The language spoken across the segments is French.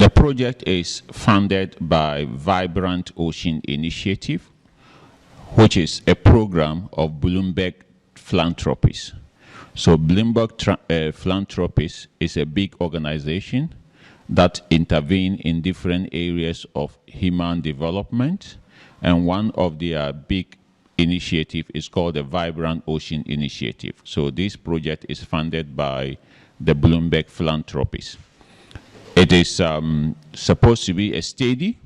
The project is funded by Vibrant Ocean Initiative, which is a program of Bloomberg Philanthropies. So Bloomberg Philanthropies is a big organization that intervene in different areas of human development, and one of their big initiative is called the Vibrant Ocean Initiative. So this project is funded by the Bloomberg Philanthropies. It is supposed to be a study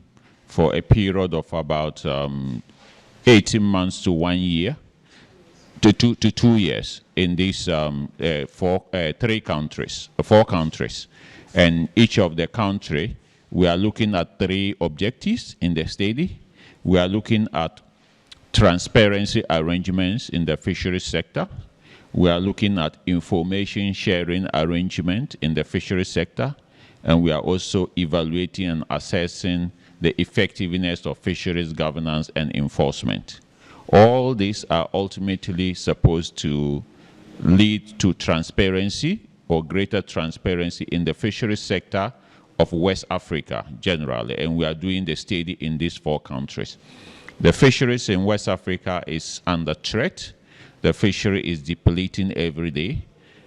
for a period of about 18 months to 1 year, to 2 years in these four countries. And each of the country, we are looking at 3 objectives in the study. We are looking at transparency arrangements in the fisheries sector. We are looking at information sharing arrangement in the fisheries sector. And we are also evaluating and assessing the effectiveness of fisheries governance and enforcement. All these are ultimately supposed to lead to transparency or greater transparency in the fisheries sector of West Africa generally, and we are doing the study in these 4 countries. The fisheries in West Africa is under threat. The fishery is depleting every day,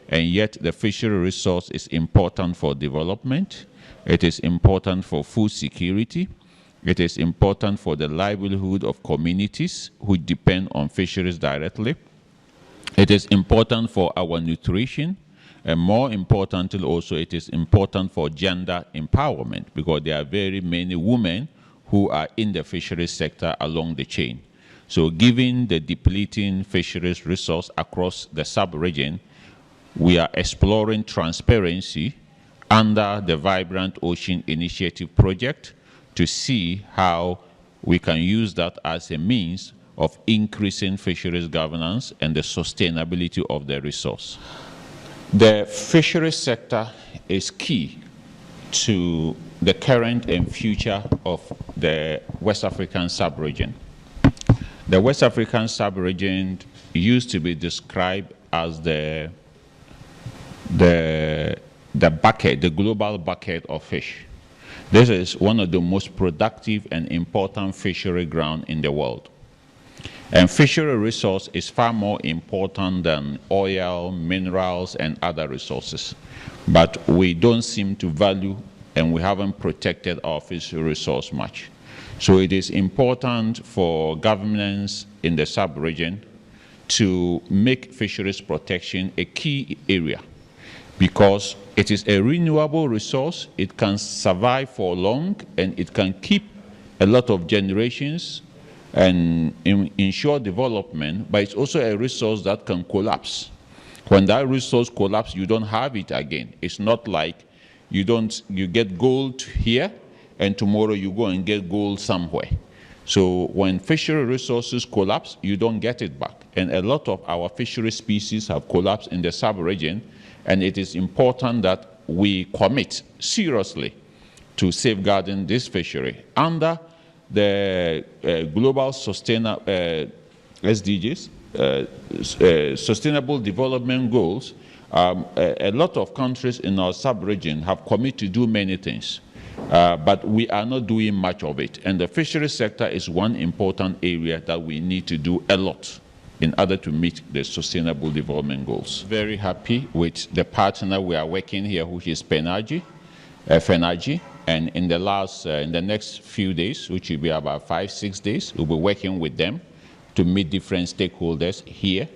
and yet the fishery resource is important for development. It is important for food security. It is important for the livelihood of communities who depend on fisheries directly. It is important for our nutrition. And more importantly also, it is important for gender empowerment, because there are very many women who are in the fisheries sector along the chain. So given the depleting fisheries resource across the sub-region, we are exploring transparency under the Vibrant Ocean Initiative project to see how we can use that as a means of increasing fisheries governance and the sustainability of the resource. The fisheries sector is key to the current and future of the West African sub-region. The West African sub-region used to be described as the bucket, the global bucket of fish. This is one of the most productive and important fishery ground in the world. And fishery resource is far more important than oil, minerals, and other resources. But we don't seem to value, and we haven't protected our fishery resource much. So it is important for governments in the sub-region to make fisheries protection a key area, because it is a renewable resource. It can survive for long, and it can keep a lot of generations and ensure development, but it's also a resource that can collapse. When that resource collapses, you don't have it again. It's not like you get gold here and tomorrow you go and get gold somewhere. So when fishery resources collapse, you don't get it back. And a lot of our fishery species have collapsed in the sub-region, and it is important that we commit seriously to safeguarding this fishery under the global SDGs, Sustainable Development Goals. A lot of countries in our sub-region have committed to do many things, but we are not doing much of it. And the fishery sector is one important area that we need to do a lot in order to meet the Sustainable Development Goals. Very happy with the partner we are working here, which is FENAGI. And in the next few days, which will be about 5-6 days, we'll be working with them to meet different stakeholders here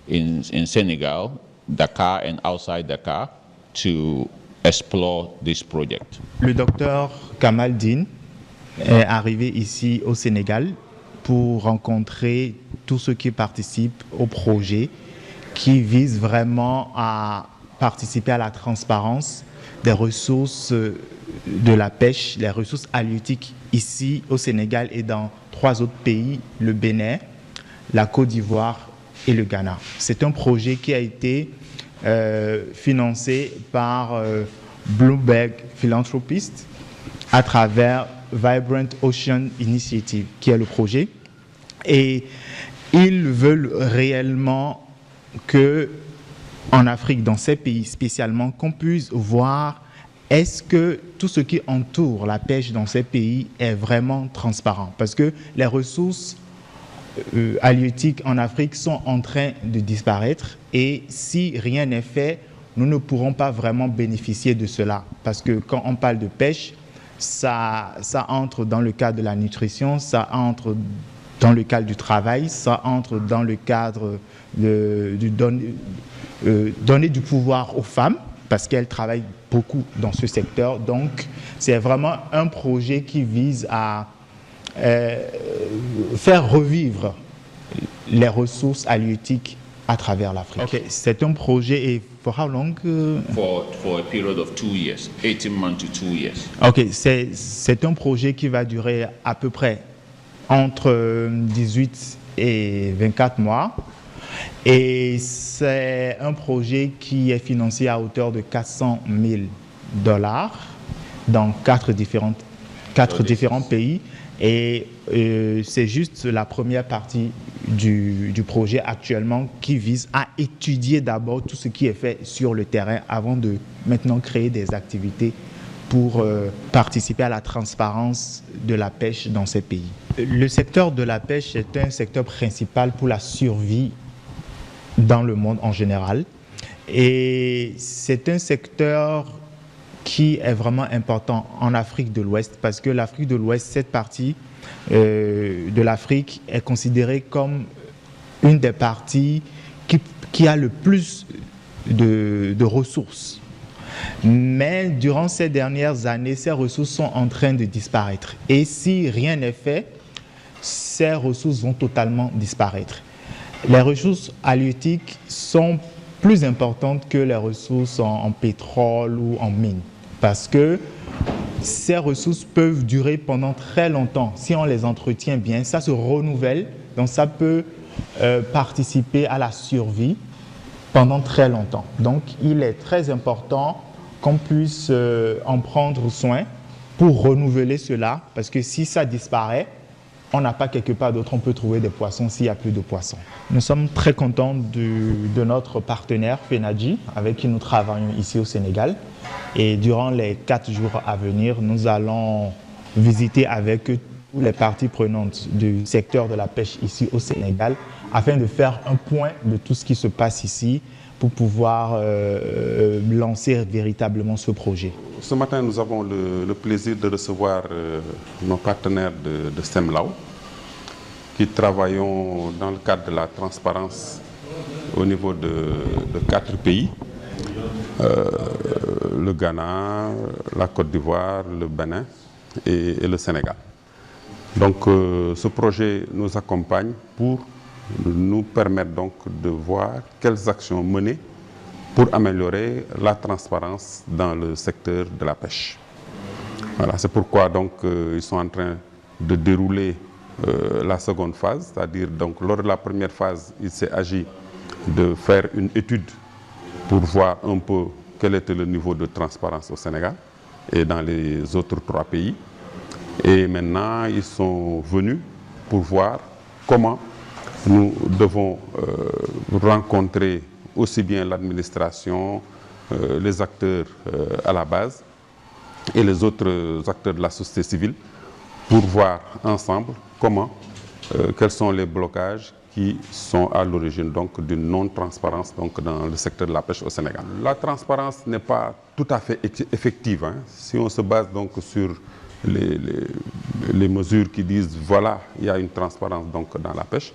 in Senegal, Dakar and outside Dakar, to explore this project. Le docteur Kamal Din est arrivé ici au Sénégal pour rencontrer tous ceux qui participent au projet, qui vise vraiment à participer à la transparence des ressources de la pêche, les ressources halieutiques ici au Sénégal et dans 3 autres pays, le Bénin, la Côte d'Ivoire et le Ghana. C'est un projet qui a été financé par Bloomberg Philanthropies à travers Vibrant Ocean Initiative, qui est le projet. Et ils veulent réellement que, en Afrique, dans ces pays spécialement, qu'on puisse voir est-ce que tout ce qui entoure la pêche dans ces pays est vraiment transparent? Parce que les ressources halieutiques en Afrique sont en train de disparaître et si rien n'est fait, nous ne pourrons pas vraiment bénéficier de cela. Parce que quand on parle de pêche, ça entre dans le cadre de la nutrition, ça entre dans le cadre du travail, ça entre dans le cadre de donner du pouvoir aux femmes, parce qu'elles travaillent beaucoup dans ce secteur. Donc, c'est vraiment un projet qui vise à faire revivre les ressources halieutiques à travers l'Afrique. Okay. C'est un projet et for how long? For a period of 2 years, 18 months to 2 years. Ok, c'est un projet qui va durer à peu près entre 18 et 24 mois. Et c'est un projet qui est financé à hauteur de $400 000 dans quatre différents pays. Et c'est juste la première partie du projet actuellement qui vise à étudier d'abord tout ce qui est fait sur le terrain avant de maintenant créer des activités pour participer à la transparence de la pêche dans ces pays. Le secteur de la pêche est un secteur principal pour la survie dans le monde en général. Et c'est un secteur qui est vraiment important en Afrique de l'Ouest parce que l'Afrique de l'Ouest, cette partie de l'Afrique est considérée comme une des parties qui a le plus de ressources. Mais durant ces dernières années, ces ressources sont en train de disparaître. Et si rien n'est fait, ces ressources vont totalement disparaître. Les ressources halieutiques sont plus importantes que les ressources en pétrole ou en mine. Parce que ces ressources peuvent durer pendant très longtemps. Si on les entretient bien, ça se renouvelle. Donc ça peut participer à la survie pendant très longtemps. Donc il est très important qu'on puisse en prendre soin pour renouveler cela. Parce que si ça disparaît, on n'a pas quelque part d'autre, on peut trouver des poissons s'il n'y a plus de poissons. Nous sommes très contents de notre partenaire FENADJI, avec qui nous travaillons ici au Sénégal. Et durant les 4 jours à venir, nous allons visiter avec eux toutes les parties prenantes du secteur de la pêche ici au Sénégal, afin de faire un point de tout ce qui se passe ici, pour pouvoir lancer véritablement ce projet. Ce matin, nous avons le plaisir de recevoir nos partenaires de SEMLAO, qui travaillons dans le cadre de la transparence au niveau de 4 pays, le Ghana, la Côte d'Ivoire, le Bénin et le Sénégal. Donc ce projet nous accompagne pour nous permettre donc de voir quelles actions mener pour améliorer la transparence dans le secteur de la pêche. Voilà, c'est pourquoi donc ils sont en train de dérouler la seconde phase, c'est-à-dire donc lors de la première phase, il s'est agi de faire une étude pour voir un peu quel était le niveau de transparence au Sénégal et dans les autres 3 pays. Et maintenant, ils sont venus pour voir comment nous devons rencontrer aussi bien l'administration, les acteurs à la base et les autres acteurs de la société civile pour voir ensemble quels sont les blocages qui sont à l'origine donc d'une non-transparence donc dans le secteur de la pêche au Sénégal. La transparence n'est pas tout à fait effective, hein. Si on se base donc sur les mesures qui disent voilà, il y a une transparence donc dans la pêche,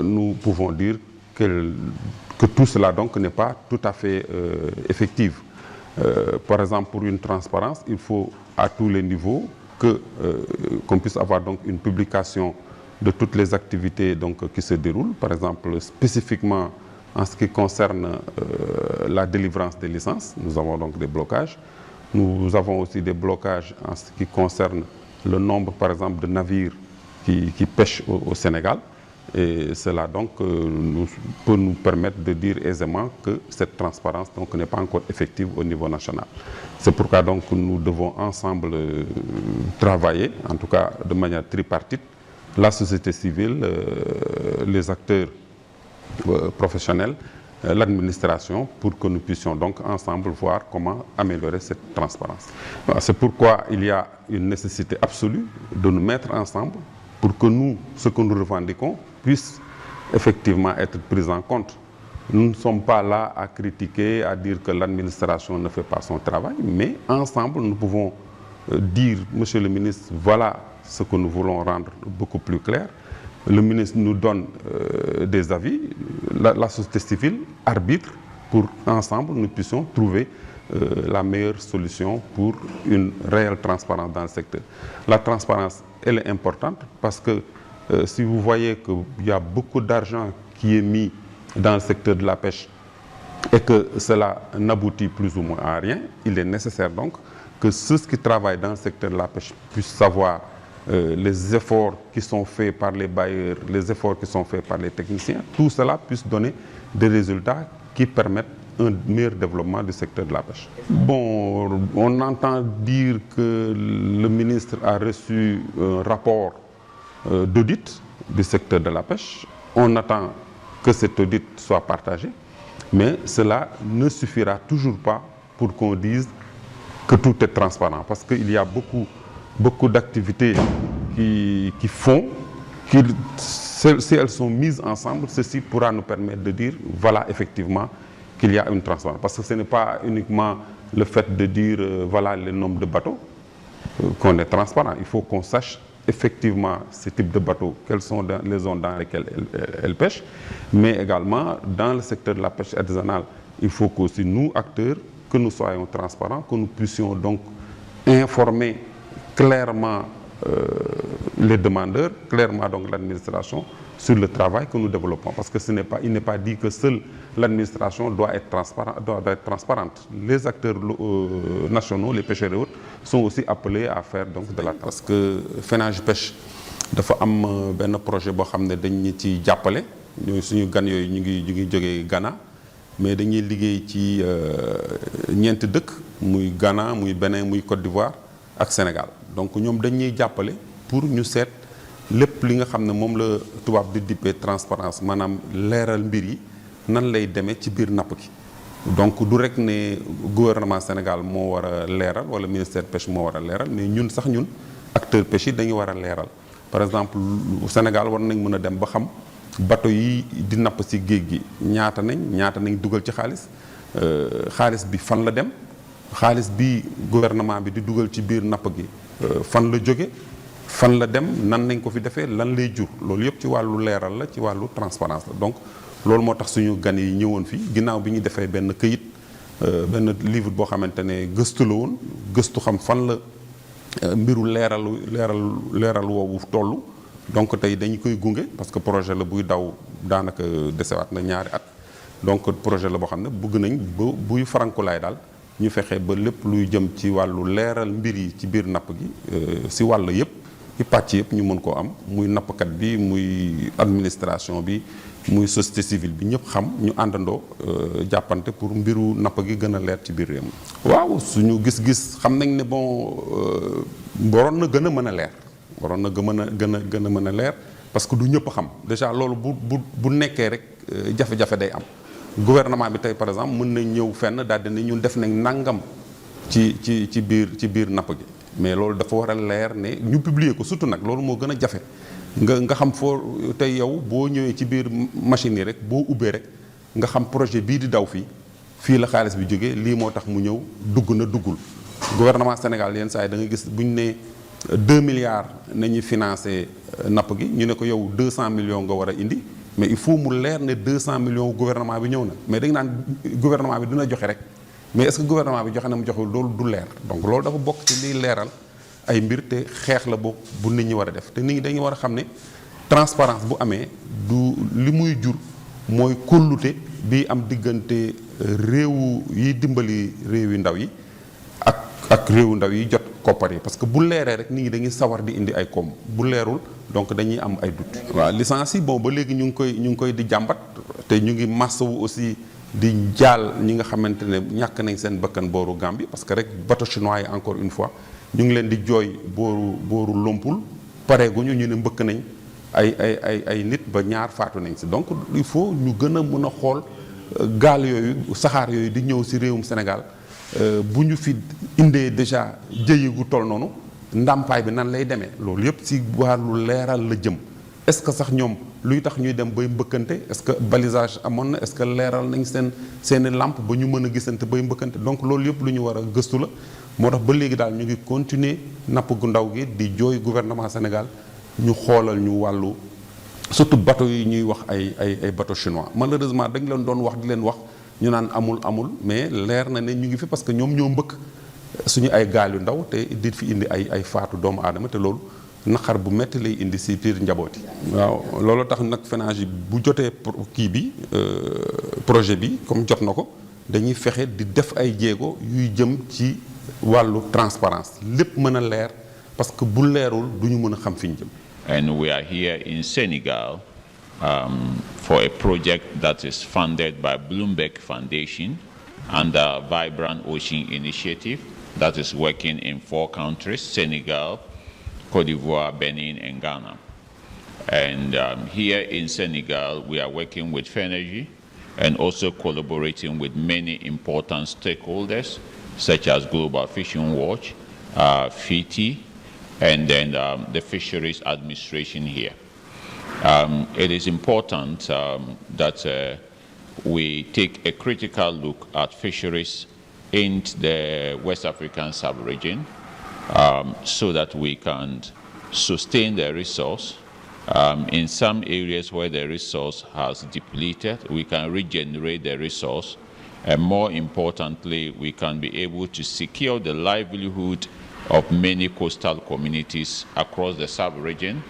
nous pouvons dire que tout cela donc n'est pas tout à fait effectif. Par exemple, pour une transparence, il faut à tous les niveaux qu'on puisse avoir donc une publication de toutes les activités donc, qui se déroulent. Par exemple, spécifiquement en ce qui concerne la délivrance des licences, nous avons donc des blocages. Nous avons aussi des blocages en ce qui concerne le nombre, par exemple, de navires qui pêchent au Sénégal. Et cela donc peut nous permettre de dire aisément que cette transparence n'est pas encore effective au niveau national. C'est pourquoi donc nous devons ensemble travailler, en tout cas de manière tripartite, la société civile, les acteurs professionnels l'administration pour que nous puissions donc ensemble voir comment améliorer cette transparence. C'est pourquoi il y a une nécessité absolue de nous mettre ensemble pour que nous, ce que nous revendiquons, puisse effectivement être pris en compte. Nous ne sommes pas là à critiquer, à dire que l'administration ne fait pas son travail, mais ensemble, nous pouvons dire, Monsieur le ministre, voilà ce que nous voulons rendre beaucoup plus clair. Le ministre nous donne des avis, la société civile arbitre pour ensemble nous puissions trouver la meilleure solution pour une réelle transparence dans le secteur. La transparence, elle est importante parce que si vous voyez qu'il y a beaucoup d'argent qui est mis dans le secteur de la pêche et que cela n'aboutit plus ou moins à rien, il est nécessaire donc que ceux qui travaillent dans le secteur de la pêche puissent savoir les efforts qui sont faits par les bailleurs, les efforts qui sont faits par les techniciens, tout cela puisse donner des résultats qui permettent un meilleur développement du secteur de la pêche. Bon, on entend dire que le ministre a reçu un rapport d'audit du secteur de la pêche. On attend que cet audit soit partagé, mais cela ne suffira toujours pas pour qu'on dise que tout est transparent, parce qu'il y a beaucoup d'activités qui font, si elles sont mises ensemble, ceci pourra nous permettre de dire, voilà effectivement qu'il y a une transparence. Parce que ce n'est pas uniquement le fait de dire, voilà le nombre de bateaux, qu'on est transparent. Il faut qu'on sache effectivement ce type de bateaux, quelles sont les zones dans lesquelles elles pêchent, mais également dans le secteur de la pêche artisanale, il faut qu'aussi nous, acteurs, que nous soyons transparents, que nous puissions donc informer clairement les demandeurs, clairement donc l'administration sur le travail que nous développons. Parce que il n'est pas dit que seule l'administration doit être transparente. Les acteurs nationaux, les pêcheurs et autres, sont aussi appelés à faire donc de la transparence. Parce que FENAGE Pêche dafa am benn projet boo xam ne dañu ci jàppale ñooy suñu gan yooyu ñu ngi jógee Ghana, mais dañuy liggéey ci ñeenti dëkk muy Ghana, muy Bénin, muy Côte d'Ivoire ak Sénégal. Donc ñoom dañuy jàppale pour ñu seet lépp li nga xam ne moom la tubaab di dippee transparence, maanaam leeral mbir yi nan lay demee ci biir napp gi. Donc du rek ne gouvernement Sénégal moo war a leeral wala ministère pêche moo war a leeral, mais ñun acteurs pêche yi dañu war a leeral. Par exemple Sénégal war nañ mën a dem ba xam bateau yi di napp ci géej gi ñaata nañ dugal ci xaalis bi fan la dem, xaalis bi gouvernement bi di dugal ci biir napp gi fan la jóge, fan la dem, nan nañ ko fi defee, lan lay jur. Loolu yëpp ci wàllu leeral la, ci wàllu transparence la. Donc loolu moo tax suñu gan yi ñëwoon fii ginnaaw bi ñu defee benn këyit benn livre boo xamante ne gëstu la woon, gëstu xam fan la mbiru leeral woowu tollu. Donc tey dañu koy gunge parce que projet la buy daw daanaka desewaat na ñaari at. Donc projet la boo xam ne bëgg nañ ba buy farankulaay daal ñu fexe ba lépp luy jëm ci wàllu leeral mbir yi ci biir napp gi si wàll yëpp ci pàcc yëpp ñu mën koo am, muy nappkat bi, muy administration bi, muy société civile bi, ñëpp xam ñu àndandoo jàppante pour mbiru napp gi gën a leer ci biir réew mi. Waaw suñu gis-gis xam nañ ne bon waroon na gën a mën a leer, waroon na gën a mën a leer parce que du ñëpp xam déjà loolu bu nekkee rek jafe-jafe day am. Gouvernement bi tey par exemple mën nañ ñëw fenn daal di ne ñun def nañ nangam ci biir napp gi, mais loolu dafa war a leer ne ñu publier ko surtout nag loolu moo gën a jafe. nga xam foo tey yow boo ñëwee ci biir machine yi rek boo ubbee rek nga xam projet bii di daw fii la xaalis bi jógee, lii moo tax mu ñëw dugg na duggul. Gouvernement Sénégal yenn saa yi da nga gis bu ñu ne 2 milliards nañu financé napp gi, ñu ne ko yow 200 millions nga war a indi, mais il faut mu leer ne 200 millions gouvernement bi ñëw na. Mais dañu naan gouvernement bi dina joxe rek, mais est-ce que gouvernement bi joxe na mu joxewul, loolu du leer. Donc loolu dafa bokk ci liy leeral ay mbir te xeex la bu nit ñi war a def te nit ñi dañu war a xam ne transparence bu amee du li muy jur mooy kóllute bi am diggante réewu yi dimbali réew yu ndaw yi ak réewu ndaw yi jot koppar yi, parce que bu leeree rek nit ñi dañuy sawar di indi ay koom, bu leerul donc dañuy am ay doute. Waaw licence yi bon ba léegi ñu ngi koy di jàmbat te ñu ngi massawu aussi di jaal ñi nga xamante ne ñàkk nañ seen bakkan booru Gambie, parce que rek bateau chinois yi encore une fois ñu ngi leen di jooy booru Lompul pareeguñu ñu ne mbëkk nañ ay nit ba ñaar faatu nañ si. Donc il faut ñu gën a mën a xool gaal yooyu saxaar yooyu di ñëw ci réewum Sénégal bu ñu fi indee déjà jëye gu toll noonu ndàmpaay bi nan lay demee loolu yëpp ci wàllu leeral la jëm. Est-ce que sax ñoom luy tax ñuy dem bay mbëkkante est-ce que balisage amoon na est-ce que leeral nañ seeni lampe ba ñu mën a gisante bay mbëkkante donc loolu yëpp lu ñu war a gëstu la moo tax ba léegi daal ñu ngi continuer napp gu ndaw gi di jooy gouvernement Sénégal ñu xoolal ñu wàllu surtout bateau yi ñuy wax ay bateau chinois malheureusement dañ leen doon wax di leen wax ñu naan amul mais leer na ne ñu ngi fi parce que ñoom ñoo mbëkk suñu ay gaal yu ndaw te di fi indi ay faatu doomu aadama te loolu naqar bu metti lay indi ci biir njaboot yi. waaw loolu tax nag FENAGIP bu jotee kii bi projet bi comme jot na ko dañuy fexe di def ay jéego yuy jëm ci wàllu transparence lépp mën a leer parce que bu leerul du ñu mën a xam fi ñu jëm. And we are here in Senegal for a project that is funded by Bloomberg Foundation and the Vibrant Ocean Initiative that is working in 4 countries, Senegal, Côte d'Ivoire, Benin, and Ghana. And here in Senegal, we are working with FENAGIP and also collaborating with many important stakeholders, such as Global Fishing Watch, FITI, and then the Fisheries Administration here. It is important that we take a critical look at fisheries in the West African sub-region so that we can sustain the resource. In some areas where the resource has depleted, we can regenerate the resource. And more importantly, we can be able to secure the livelihood of many coastal communities across the sub-region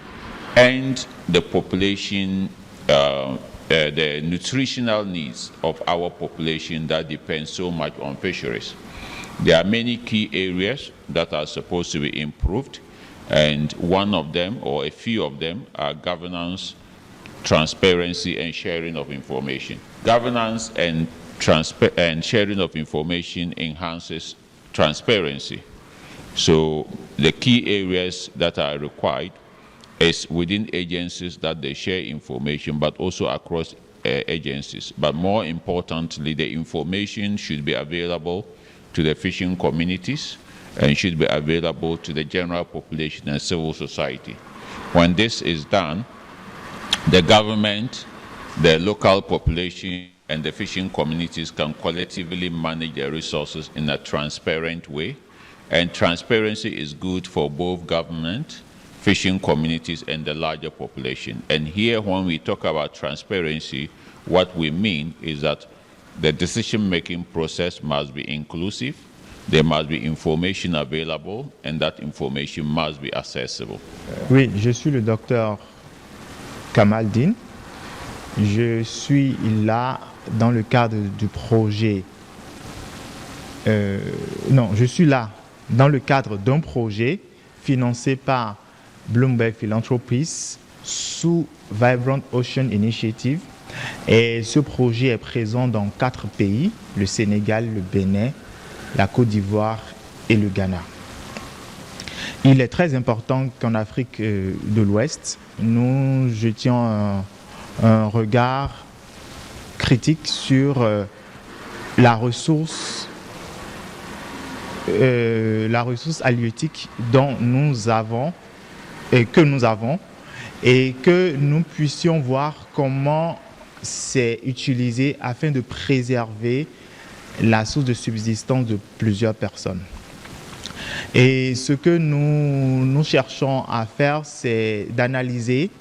and the population, the nutritional needs of our population that depends so much on fisheries. There are many key areas that are supposed to be improved, and one of them, or a few of them, are governance, transparency, and sharing of information. Governance and sharing of information enhances transparency. So the key areas that are required is within agencies that they share information, but also across agencies. But more importantly, the information should be available to the fishing communities and should be available to the general population and civil society. When this is done, the government, the local population, and the fishing communities can collectively manage their resources in a transparent way. And transparency is good for both government, fishing communities, and the larger population. And here, when we talk about transparency, what we mean is that the decision-making process must be inclusive, there must be information available, and that information must be accessible. Oui, je suis le docteur Kamal Din. Je suis là dans le cadre du projet. Je suis là dans le cadre d'un projet financé par Bloomberg Philanthropies sous Vibrant Ocean Initiative. Et ce projet est présent dans 4 pays, le Sénégal, le Bénin, la Côte d'Ivoire et le Ghana. Il est très important qu'en Afrique de l'Ouest, nous jetions un regard critique sur la ressource halieutique dont nous avons et que nous puissions voir comment c'est utilisé afin de préserver la source de subsistance de plusieurs personnes. Et ce que nous cherchons à faire, c'est d'analyser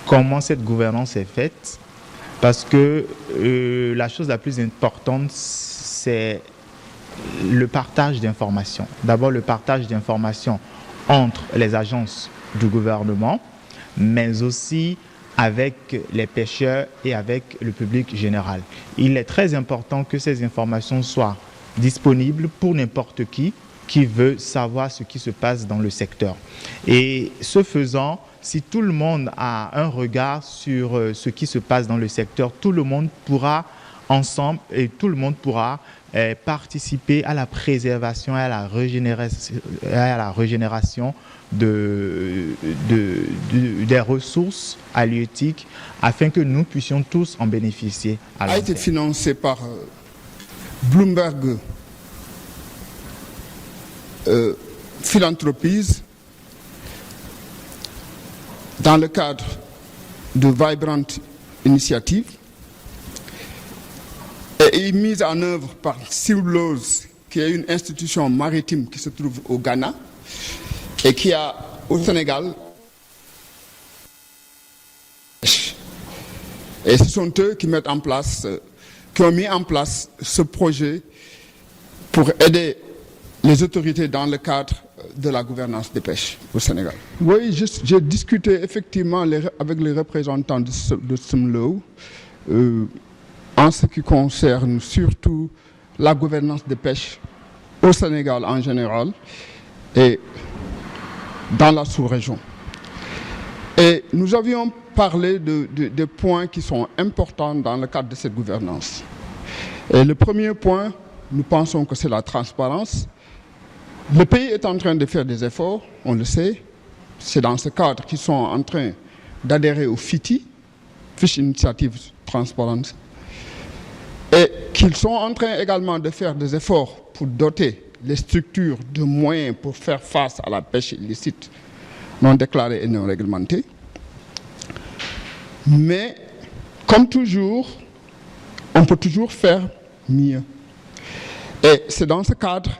comment cette gouvernance est faite, parce que la chose la plus importante, c'est le partage d'informations. D'abord, le partage d'informations entre les agences du gouvernement, mais aussi avec les pêcheurs et avec le public général. Il est très important que ces informations soient disponibles pour n'importe qui veut savoir ce qui se passe dans le secteur. Et ce faisant, si tout le monde a un regard sur ce qui se passe dans le secteur, tout le monde pourra ensemble et tout le monde pourra participer à la préservation et à la régénération des ressources halieutiques afin que nous puissions tous en bénéficier. A été financé par Bloomberg Philanthropies dans le cadre de Vibrant Initiative et est mise en œuvre par Sealows, qui est une institution maritime qui se trouve au Ghana et qui a au Sénégal. Et ce sont eux qui mettent en place, qui ont mis en place ce projet pour aider les autorités dans le cadre de la gouvernance des pêches au Sénégal. Oui, j'ai discuté effectivement avec les représentants de Sealows en ce qui concerne surtout la gouvernance des pêches au Sénégal en général et dans la sous-région. Et nous avions parlé de points qui sont importants dans le cadre de cette gouvernance. Et le premier point, nous pensons que c'est la transparence. Le pays est en train de faire des efforts, on le sait. C'est dans ce cadre qu'ils sont en train d'adhérer au FITI, Fish Initiative Transparency, et qu'ils sont en train également de faire des efforts pour doter les structures de moyens pour faire face à la pêche illicite non déclarée et non réglementée. Mais, comme toujours, on peut toujours faire mieux. Et c'est dans ce cadre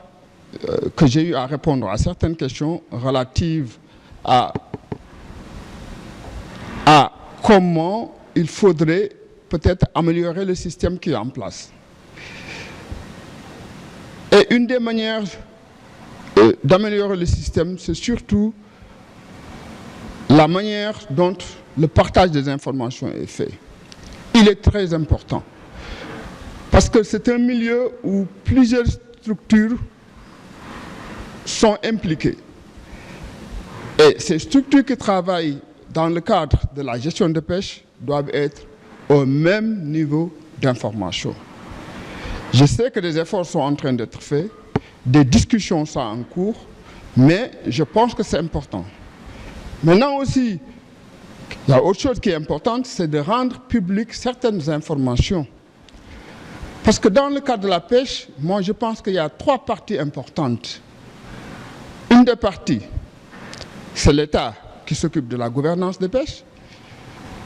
que j'ai eu à répondre à certaines questions relatives à comment il faudrait peut-être améliorer le système qui est en place. Et une des manières d'améliorer le système, c'est surtout la manière dont le partage des informations est fait. Il est très important. Parce que c'est un milieu où plusieurs structures sont impliquées. Et ces structures qui travaillent dans le cadre de la gestion de pêche doivent être au même niveau d'information. Je sais que des efforts sont en train d'être faits, des discussions sont en cours, mais je pense que c'est important. Maintenant aussi, il y a autre chose qui est importante, c'est de rendre publiques certaines informations. Parce que dans le cadre de la pêche, moi je pense qu'il y a 3 parties importantes. Une des parties, c'est l'État qui s'occupe de la gouvernance des pêches.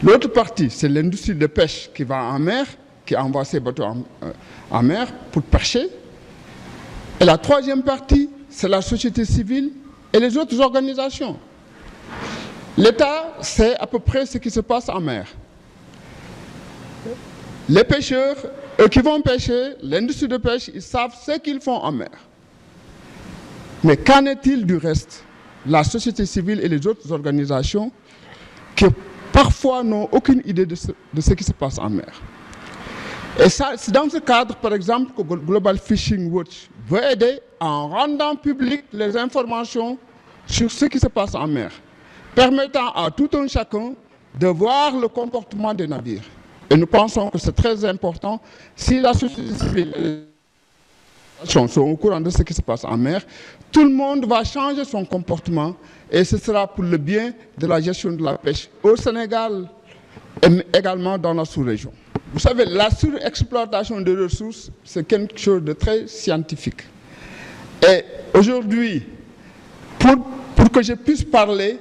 L'autre partie, c'est l'industrie de pêche qui va en mer, qui envoie ses bateaux en mer pour pêcher. Et la troisième partie, c'est la société civile et les autres organisations. L'État sait à peu près ce qui se passe en mer. Les pêcheurs, eux qui vont pêcher, l'industrie de pêche, ils savent ce qu'ils font en mer. Mais qu'en est-il du reste? La société civile et les autres organisations qui parfois n'ont aucune idée de ce qui se passe en mer. Et ça, c'est dans ce cadre, par exemple, que Global Fishing Watch veut aider en rendant publiques les informations sur ce qui se passe en mer, permettant à tout un chacun de voir le comportement des navires. Et nous pensons que c'est très important. Si la société civile et les organisations sont au courant de ce qui se passe en mer, tout le monde va changer son comportement et ce sera pour le bien de la gestion de la pêche au Sénégal et également dans la sous-région. Vous savez, la surexploitation des ressources, c'est quelque chose de très scientifique. Et aujourd'hui, pour que je puisse parler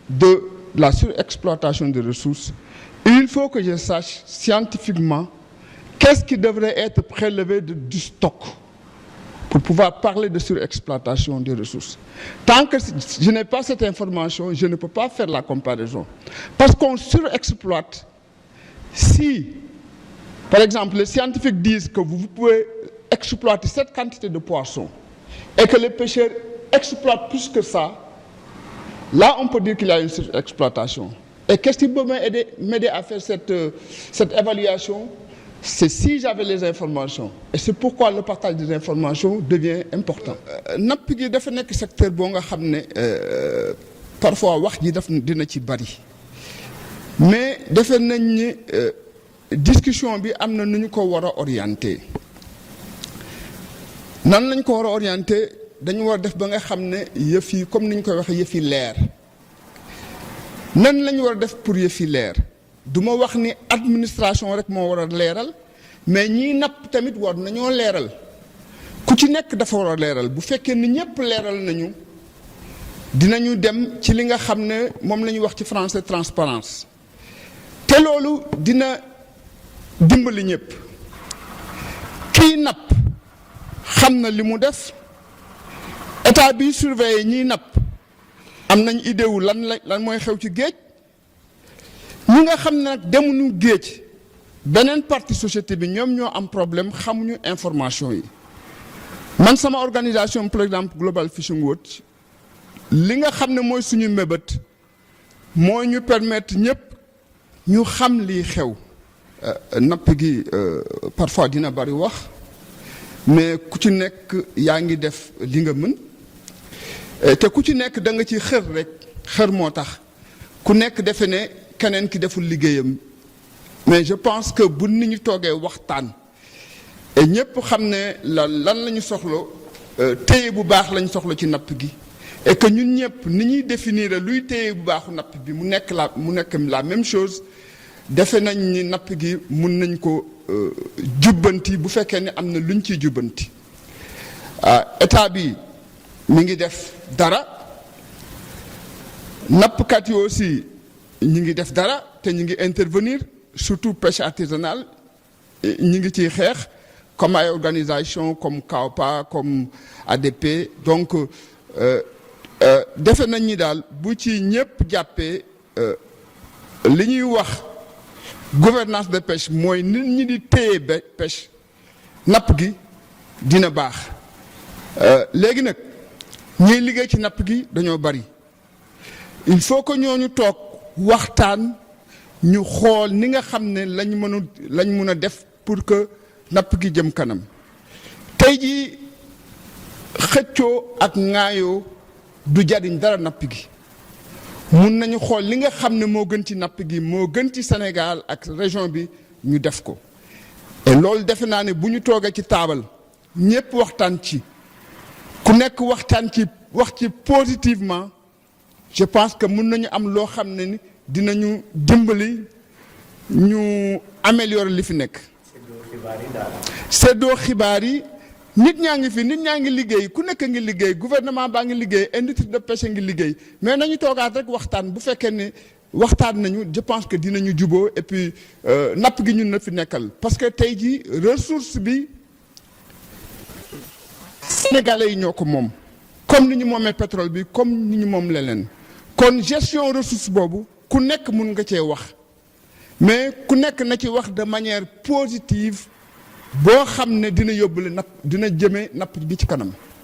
de la surexploitation des ressources, il faut que je sache scientifiquement qu'est-ce qui devrait être prélevé du stock pour pouvoir parler de surexploitation des ressources. Tant que je n'ai pas cette information, je ne peux pas faire la comparaison. Parce qu'on surexploite. Si, par exemple, les scientifiques disent que vous pouvez exploiter cette quantité de poissons et que les pêcheurs exploitent plus que ça, là, on peut dire qu'il y a une surexploitation. Et qu'est-ce qui peut m'aider à faire cette évaluation? C'est si j'avais les informations. Et c'est pourquoi le partage des informations devient important. Napp gi dafa nekk secteur boo nga xam ne parfois wax ji dina ci bari mais defe nañ ni discussion bi am na nu ñu ko war a orienté nan lañ ko war a orienté dañu war a def ba nga xam ne yëf yi comme ni ñu koy waxee yëf yi leer nan lañu war a def pour yëf yi leer du ma wax ni administration rek moo war a leeral mais ñiy napp tamit war nañoo leeral ku ci nekk dafa war a leeral bu fekkee ni ñëpp leeral nañu dinañu dem ci li nga xam ne moom la ñuy wax ci français transparence te loolu dina dimbali ñëpp kii napp xam na li mu def état bi surveiller ñiy napp am nañ idée wu lan mooy xew ci géej ñi nga xam ne nag demuñu géej beneen partie société bi ñoom ñoo am problème xamuñu information yi man sama organisation par exemple Global Fishing Watch li nga xam ne mooy suñu mébét moo ñu permettre ñëpp ñu xam lii xew napp gi parfois dina bari wax mais ku ci nekk yaa ngi def li nga mën te ku ci nekk da nga ci xër rek xër moo tax ku nekk defe ne keneen ki deful liggéeyam mais je pense que bu nit ñi toogee waxtaan et ñëpp xam ne lan la ñu soxla téye bu baax lañ soxla ci napp gi et que ñun ñëpp ni ñuy définir luy téye bu baaxu napp bi mu nekk la même chose defe nañ ni napp gi mun nañ ko jubbanti bu fekkee ne am na luñ ciy jubbanti état bi mi ngi def dara nappkat yi aussi ñi ngi def dara te ñi ngi intervenir surtout pêche artisanale ñi ngi ciy xeex comme ay organisation comme CAOPA comme ADP donc defe nañ ni daal bu ci ñëpp jàppee li ñuy wax gouvernance de pêche mooy nit ñi di téye pêche napp gi dina baax léegi nag ñiy liggéey ci napp gi dañoo bari il faut que ñooñu toog waxtaan ñu xool ni nga xam ne lañ mun a def pour que napp gi jëm kanam tey jii xëccoo ak ŋaayoo du jariñ dara napp gi mun nañu xool li nga xam ne moo gën ci napp gi moo gën ci Sénégal ak région bi ñu def ko et loolu defe naa ne bu ñu toogee ci taabal ñëpp waxtaan ci ku nekk waxtaan ci wax ci positivement je pense que mun nañu am loo xam ne ni dinañu dimbali ñu améliorer li fi nekk. seddoo xibaar yi nit ñaa ngi fi nit ñaa ngi liggéey ku nekk ngi liggéey gouvernement baa ngi liggéey industrie de pêche ngi liggéey mais nañu toogaat rek waxtaan bu fekkee ne waxtaan nañu je pense que dinañu juboo et puis napp gi ñun na fi nekkal parce que tey jii ressource bi sénégalais yi ñoo ko moom comme ni ñu moomee pétrole bi comme ni ñu moom leneen kon gestion ressource boobu ku nekk mun nga cee wax mais ku nekk na ci wax de manière positive boo xam ne dina yóbbule napp dina jëmee napp bi ci kanam